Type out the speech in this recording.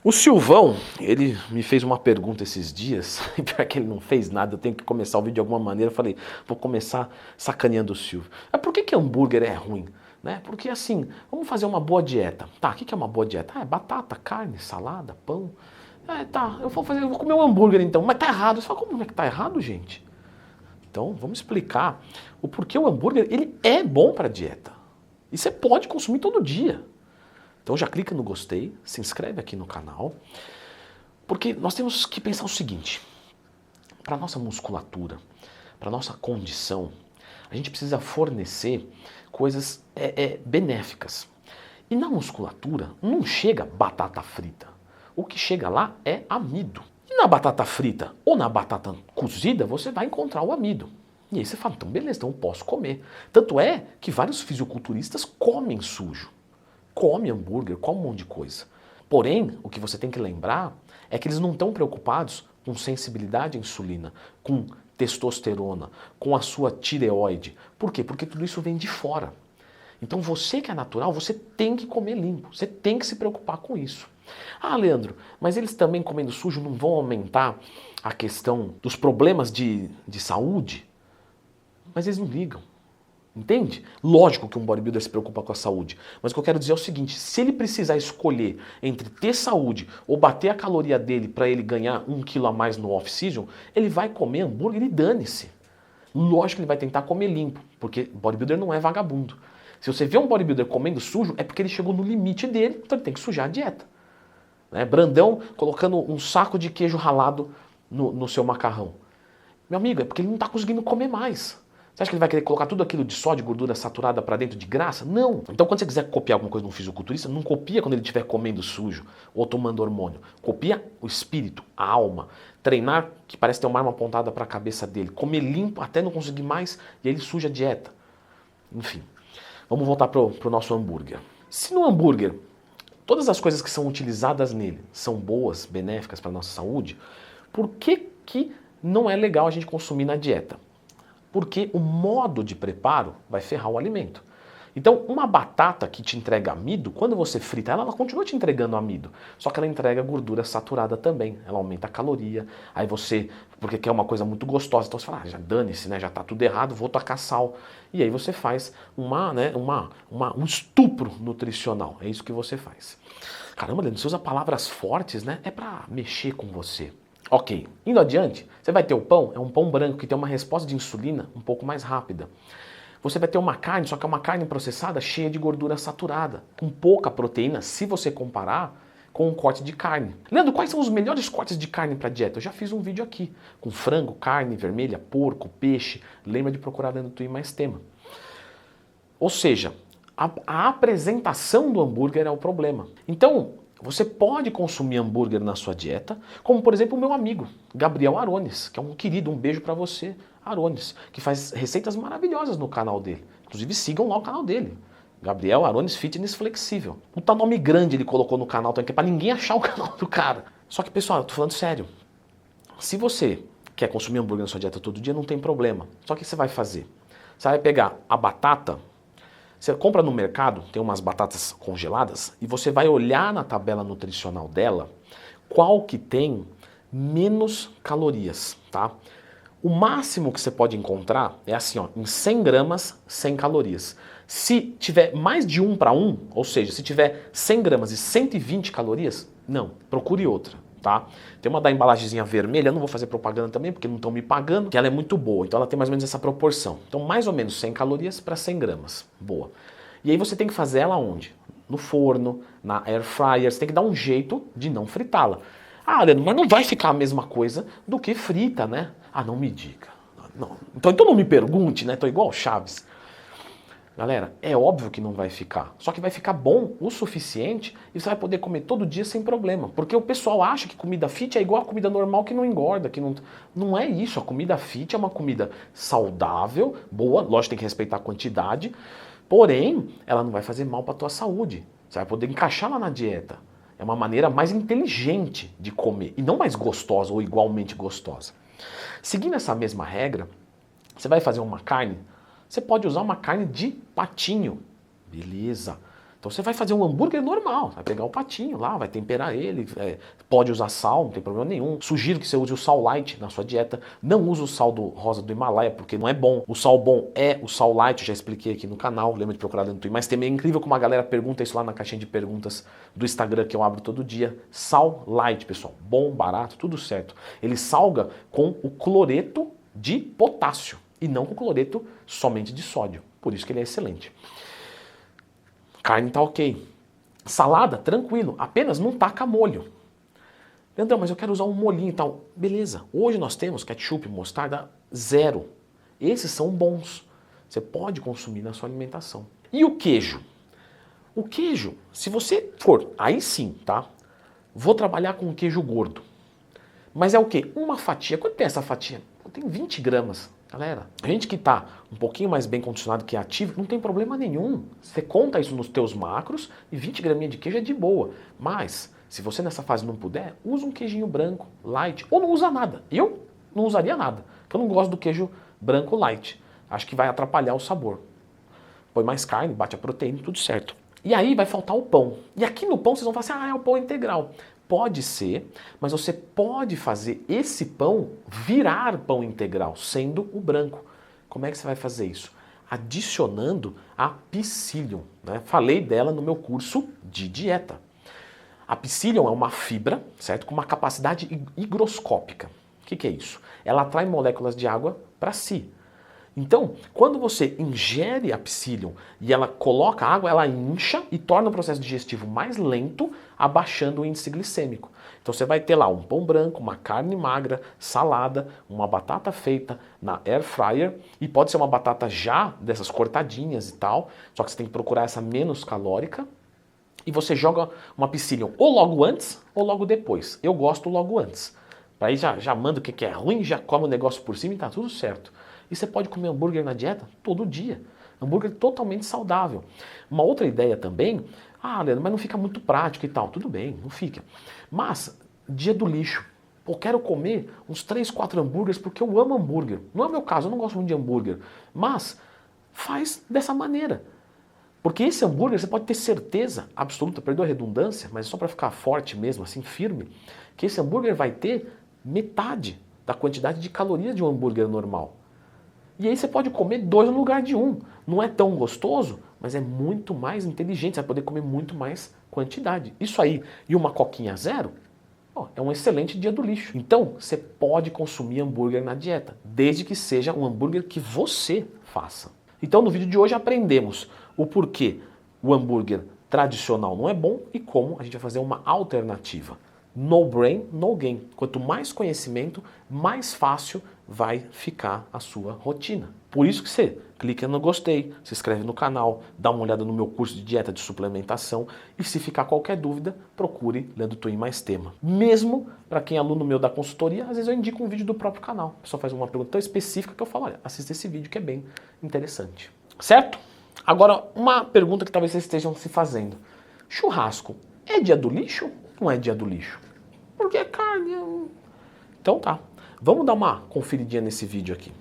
O Silvão, ele me fez uma pergunta esses dias, e pior que ele não fez nada, eu tenho que começar o vídeo de alguma maneira, eu falei, vou começar sacaneando o Silvio. Por que hambúrguer é ruim? Né? Porque assim, vamos fazer uma boa dieta. Tá, o que é uma boa dieta? É batata, carne, salada, pão. Tá, eu vou comer um hambúrguer então, mas tá errado. Você fala, como é que tá errado, gente? Então, vamos explicar o porquê o hambúrguer, ele é bom para dieta. E você pode consumir todo dia. Então já clica no gostei, se inscreve aqui no canal, porque nós temos que pensar o seguinte, para a nossa musculatura, para a nossa condição, a gente precisa fornecer coisas benéficas. E na musculatura não chega batata frita, o que chega lá é amido. E na batata frita ou na batata cozida você vai encontrar o amido. E aí você fala, então beleza, então eu posso comer. Tanto é que vários fisiculturistas comem sujo. Come hambúrguer, come um monte de coisa. Porém, o que você tem que lembrar é que eles não estão preocupados com sensibilidade à insulina, com testosterona, com a sua tireoide. Por quê? Porque tudo isso vem de fora. Então você que é natural, você tem que comer limpo, você tem que se preocupar com isso. Ah, Leandro, mas eles também comendo sujo não vão aumentar a questão dos problemas de saúde? Mas eles não ligam. Entende? Lógico que um bodybuilder se preocupa com a saúde, mas o que eu quero dizer é o seguinte, se ele precisar escolher entre ter saúde ou bater a caloria dele para ele ganhar 1 quilo a mais no off-season, ele vai comer hambúrguer e dane-se. Lógico que ele vai tentar comer limpo, porque bodybuilder não é vagabundo. Se você vê um bodybuilder comendo sujo, é porque ele chegou no limite dele, então ele tem que sujar a dieta. Né? Brandão colocando um saco de queijo ralado no seu macarrão. Meu amigo, é porque ele não está conseguindo comer mais. Você acha que ele vai querer colocar tudo aquilo de sódio, gordura saturada para dentro de graça? Não. Então quando você quiser copiar alguma coisa de um fisiculturista, não copia quando ele estiver comendo sujo ou tomando hormônio. Copia o espírito, a alma. Treinar que parece ter uma arma apontada para a cabeça dele. Comer limpo até não conseguir mais e aí ele suja a dieta. Enfim, vamos voltar para o nosso hambúrguer. Se no hambúrguer todas as coisas que são utilizadas nele são boas, benéficas para a nossa saúde, por que não é legal a gente consumir na dieta? Porque o modo de preparo vai ferrar o alimento. Então, uma batata que te entrega amido, quando você frita ela, ela continua te entregando amido. Só que ela entrega gordura saturada também. Ela aumenta a caloria. Aí você, porque quer uma coisa muito gostosa, então você fala, já dane-se, né? Já tá tudo errado, vou tacar sal. E aí você faz um estupro nutricional. É isso que você faz. Caramba, Leandro, você usa palavras fortes, né? É pra mexer com você. Ok, indo adiante, você vai ter o pão, é um pão branco que tem uma resposta de insulina um pouco mais rápida. Você vai ter uma carne, só que é uma carne processada cheia de gordura saturada, com pouca proteína, se você comparar com um corte de carne. Leandro, quais são os melhores cortes de carne para dieta? Eu já fiz um vídeo aqui, com frango, carne vermelha, porco, peixe. Lembra de procurar dentro do Twin Mais Tema. Ou seja, a apresentação do hambúrguer é o problema. Então, você pode consumir hambúrguer na sua dieta, como por exemplo o meu amigo, Gabriel Arones, que é um querido, um beijo pra você, Arones, que faz receitas maravilhosas no canal dele. Inclusive sigam lá o canal dele, Gabriel Arones Fitness Flexível. Puta nome grande ele colocou no canal, que é pra ninguém achar o canal do cara. Só que pessoal, eu tô falando sério, se você quer consumir hambúrguer na sua dieta todo dia, não tem problema. Só que o que você vai fazer? Você vai pegar a batata. Você compra no mercado, tem umas batatas congeladas, e você vai olhar na tabela nutricional dela qual que tem menos calorias, tá? O máximo que você pode encontrar é assim, ó, em 100 gramas, 100 calorias. Se tiver mais de 1 para 1, ou seja, se tiver 100 gramas e 120 calorias, não, procure outra. Tá? Tem uma da embalagemzinha vermelha, eu não vou fazer propaganda também porque não estão me pagando, que ela é muito boa, então ela tem mais ou menos essa proporção. Então mais ou menos 100 calorias para 100 gramas, boa. E aí você tem que fazer ela onde? No forno, na air fryer, você tem que dar um jeito de não fritá-la. Ah, Leandro, mas não vai ficar a mesma coisa do que frita, né? Ah, não me diga. Não. Então não me pergunte, né? Tô igual o Chaves. Galera, é óbvio que não vai ficar, só que vai ficar bom o suficiente e você vai poder comer todo dia sem problema. Porque o pessoal acha que comida fit é igual a comida normal que não engorda, que não é isso. A comida fit é uma comida saudável, boa, lógico, tem que respeitar a quantidade, porém, ela não vai fazer mal para a tua saúde. Você vai poder encaixar lá na dieta. É uma maneira mais inteligente de comer e não mais gostosa ou igualmente gostosa. Seguindo essa mesma regra, você vai fazer uma carne. Você pode usar uma carne de patinho, beleza. Então você vai fazer um hambúrguer normal, vai pegar o patinho lá, vai temperar ele, pode usar sal, não tem problema nenhum. Sugiro que você use o sal light na sua dieta. Não use o sal do rosa do Himalaia, porque não é bom. O sal bom é o sal light, eu já expliquei aqui no canal, lembra de procurar dentro do Mas também é incrível como a galera pergunta isso lá na caixinha de perguntas do Instagram que eu abro todo dia. Sal light, pessoal, bom, barato, tudo certo. Ele salga com o cloreto de potássio e não com cloreto somente de sódio. Por isso que ele é excelente. Carne tá ok. Salada, tranquilo, apenas não taca molho. Leandrão, mas eu quero usar um molhinho e tal. Beleza, hoje nós temos ketchup, mostarda, zero. Esses são bons. Você pode consumir na sua alimentação. E o queijo? O queijo, se você for, aí sim, tá? Vou trabalhar com queijo gordo. Mas é o quê? Uma fatia. Quanto tem essa fatia? Tem 20 gramas. Galera, a gente que está um pouquinho mais bem condicionado, que é ativo, não tem problema nenhum. Você conta isso nos teus macros e 20 graminhas de queijo é de boa. Mas, se você nessa fase não puder, usa um queijinho branco, light, ou não usa nada. Eu não usaria nada, porque eu não gosto do queijo branco light. Acho que vai atrapalhar o sabor. Põe mais carne, bate a proteína, tudo certo. E aí vai faltar o pão. E aqui no pão vocês vão falar assim, é o pão integral. Pode ser, mas você pode fazer esse pão virar pão integral, sendo o branco. Como é que você vai fazer isso? Adicionando a psyllium, né? Falei dela no meu curso de dieta. A psyllium é uma fibra, certo? Com uma capacidade higroscópica. O que é isso? Ela atrai moléculas de água para si. Então, quando você ingere a psyllium e ela coloca água, ela incha e torna o processo digestivo mais lento, abaixando o índice glicêmico. Então você vai ter lá um pão branco, uma carne magra, salada, uma batata feita na air fryer e pode ser uma batata já dessas cortadinhas e tal, só que você tem que procurar essa menos calórica e você joga uma psyllium ou logo antes ou logo depois. Eu gosto logo antes. Aí já manda o que é ruim, já come o negócio por cima e tá tudo certo. E você pode comer hambúrguer na dieta todo dia. Hambúrguer totalmente saudável. Uma outra ideia também, Leandro, mas não fica muito prático e tal. Tudo bem, não fica. Mas, dia do lixo. Pô, quero comer uns 3, 4 hambúrgueres porque eu amo hambúrguer. Não é o meu caso, eu não gosto muito de hambúrguer. Mas, faz dessa maneira. Porque esse hambúrguer, você pode ter certeza absoluta, perdoa a redundância, mas só para ficar forte mesmo, assim, firme, que esse hambúrguer vai ter metade da quantidade de calorias de um hambúrguer normal. E aí você pode comer 2 no lugar de 1. Não é tão gostoso, mas é muito mais inteligente. Você vai poder comer muito mais quantidade. Isso aí e uma coquinha zero, é um excelente dia do lixo. Então, você pode consumir hambúrguer na dieta, desde que seja um hambúrguer que você faça. Então, no vídeo de hoje aprendemos o porquê o hambúrguer tradicional não é bom e como a gente vai fazer uma alternativa. No brain, no gain. Quanto mais conhecimento, mais fácil vai ficar a sua rotina. Por isso que você clica no gostei, se inscreve no canal, dá uma olhada no meu curso de dieta de suplementação e se ficar qualquer dúvida, procure Leandro Twin Mais Tema. Mesmo para quem é aluno meu da consultoria, às vezes eu indico um vídeo do próprio canal. A pessoa faz uma pergunta tão específica que eu falo, olha, assista esse vídeo que é bem interessante. Certo? Agora, uma pergunta que talvez vocês estejam se fazendo. Churrasco é dia do lixo ou não é dia do lixo? Porque é carne. Então tá. Vamos dar uma conferidinha nesse vídeo aqui.